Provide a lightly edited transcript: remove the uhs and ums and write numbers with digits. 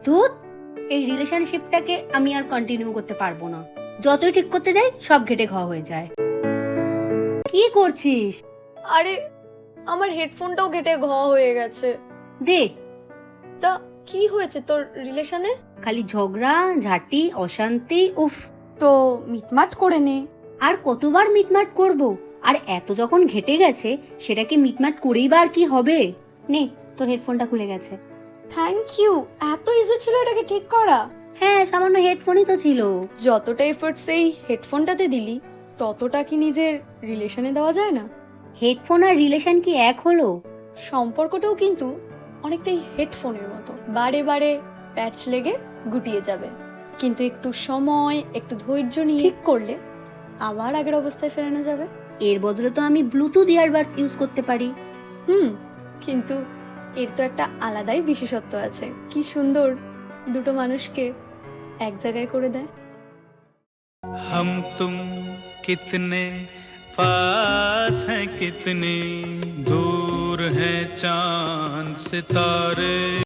ধুত, এই রিলেশনশিপটাকে আমি আর কন্টিনিউ করতে পারবো না। যতই ঠিক করতে যাই সব ঘেটে খাওয়া হয়ে যায়। কি করছিস? আরে আমার হেডফোনটাও কেটে হয়ে গেছে। দে। তা কি হয়েছে তোর রিলেশনে? খালি ঝগড়া, ঝাঁটি, অশান্তি, উফ। তো মিটমাট করে নে। আর কতবার মিটমাট করব? আর এত যখন ঘেটে গেছে, সেটাকে মিটমাট করেই বা আর কি হবে? নে, তোর হেডফোনটা খুলে গেছে। থ্যাংক ইউ, এত ইজি ছিল এটাকে ঠিক করা? হ্যাঁ, সামান্য হেডফোনই তো ছিল। যতটা এফোর্টস এই হেডফোনটাতে দিলি, ততটা কি নিজের রিলেশনে দেওয়া যায় না? হেডফোন আর রিলেশন কি এক হলো? সম্পর্কটাও কিন্তু অনেকটাই হেডফোনের মতো, বারে বারে প্যাচ লেগে গুটিয়ে যাবে, কিন্তু একটু সময়, একটু ধৈর্য নিয়ে ঠিক করলে আবার আগের অবস্থায় ফেরানো যাবে। এর বদলে তো আমি ব্লুটুথ ইয়ারবাডস ইউজ করতে পারি। কিন্তু এর তো একটা আলাদাই বিশেষত্ব আছে। কি সুন্দর দুটো মানুষকে এক জায়গায় করে দেয়। हम तुम कितने पास हैं, कितनी दूर हैं चांद सितारे।